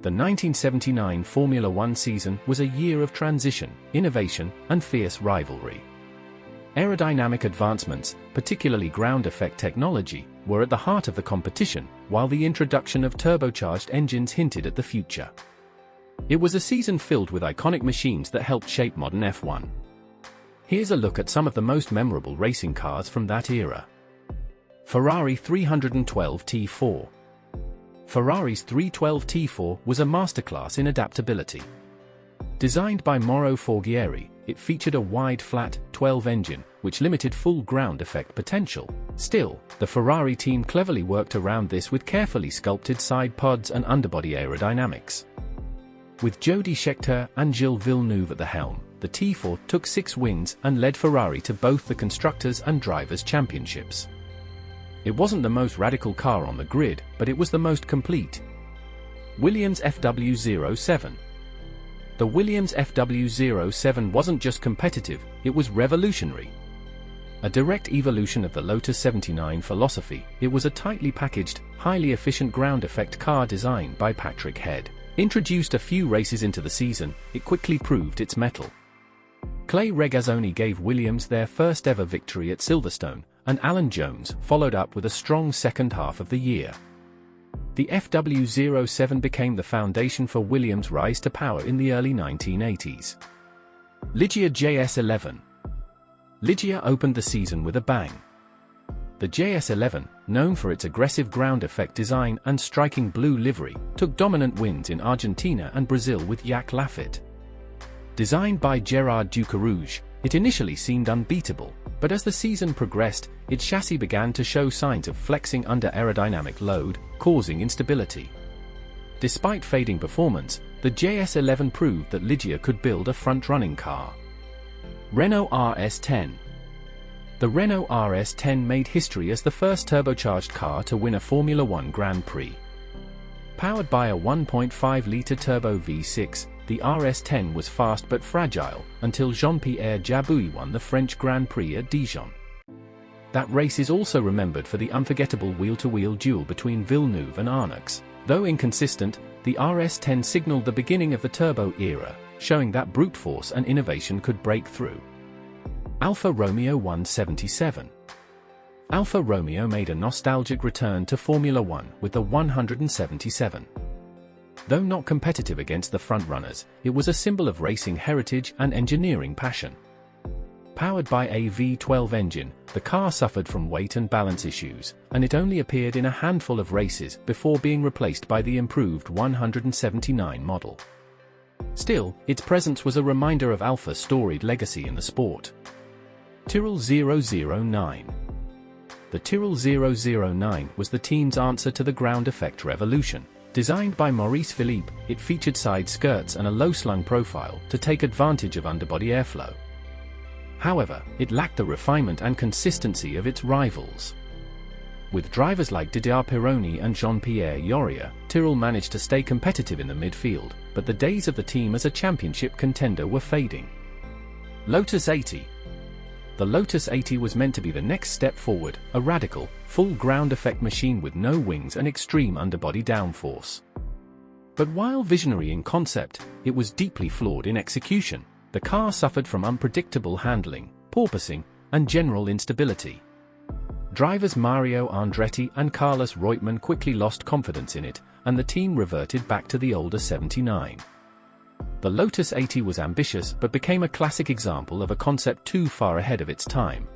The 1979 Formula One season was a year of transition, innovation, and fierce rivalry. Aerodynamic advancements, particularly ground effect technology, were at the heart of the competition, while the introduction of turbocharged engines hinted at the future. It was a season filled with iconic machines that helped shape modern F1. Here's a look at some of the most memorable racing cars from that era. Ferrari 312 T4. Ferrari's 312 T4 was a masterclass in adaptability. Designed by Mauro Forghieri, it featured a wide flat, 12 engine, which limited full ground effect potential. Still, the Ferrari team cleverly worked around this with carefully sculpted side pods and underbody aerodynamics. With Jody, Scheckter, and Gilles Villeneuve at the helm, the T4 took 6 wins and led Ferrari to both the Constructors and Drivers Championships. It wasn't the most radical car on the grid, but it was the most complete. Williams FW07. The Williams FW07 wasn't just competitive, it was revolutionary. A direct evolution of the Lotus 79 philosophy, it was a tightly packaged, highly efficient ground effect car designed by Patrick Head. Introduced a few races into the season, it quickly proved its mettle. Clay Regazzoni gave Williams their first ever victory at Silverstone, and Alan Jones followed up with a strong second half of the year. The FW07 became the foundation for Williams' rise to power in the early 1980s. Ligier JS11. Ligier opened the season with a bang. The JS11, known for its aggressive ground effect design and striking blue livery, took dominant wins in Argentina and Brazil with Jacques Laffite. Designed by Gérard Ducarouge, it initially seemed unbeatable, but as the season progressed, its chassis began to show signs of flexing under aerodynamic load, causing instability. Despite fading performance, the JS11 proved that Ligier could build a front-running car. Renault RS10. The Renault RS10 made history as the first turbocharged car to win a Formula One Grand Prix. Powered by a 1.5-litre turbo V6, the RS10 was fast but fragile, until Jean-Pierre Jabouille won the French Grand Prix at Dijon. That race is also remembered for the unforgettable wheel-to-wheel duel between Villeneuve and Arnoux. Though inconsistent, the RS10 signaled the beginning of the turbo era, showing that brute force and innovation could break through. Alfa Romeo 177. Alfa Romeo made a nostalgic return to Formula One with the 177. Though not competitive against the frontrunners, it was a symbol of racing heritage and engineering passion. Powered by a V12 engine, the car suffered from weight and balance issues, and it only appeared in a handful of races before being replaced by the improved 179 model. Still, its presence was a reminder of Alfa's storied legacy in the sport. Tyrrell 009. The Tyrrell 009 was the team's answer to the ground effect revolution. Designed by Maurice Philippe, it featured side skirts and a low-slung profile to take advantage of underbody airflow. However, it lacked the refinement and consistency of its rivals. With drivers like Didier Pironi and Jean-Pierre Jorier, Tyrrell managed to stay competitive in the midfield, but the days of the team as a championship contender were fading. Lotus 80. The Lotus 80 was meant to be the next step forward, a radical, full ground effect machine with no wings and extreme underbody downforce. But while visionary in concept, it was deeply flawed in execution. The car suffered from unpredictable handling, porpoising, and general instability. Drivers Mario Andretti and Carlos Reutemann quickly lost confidence in it, and the team reverted back to the older 79. The Lotus 80 was ambitious but became a classic example of a concept too far ahead of its time.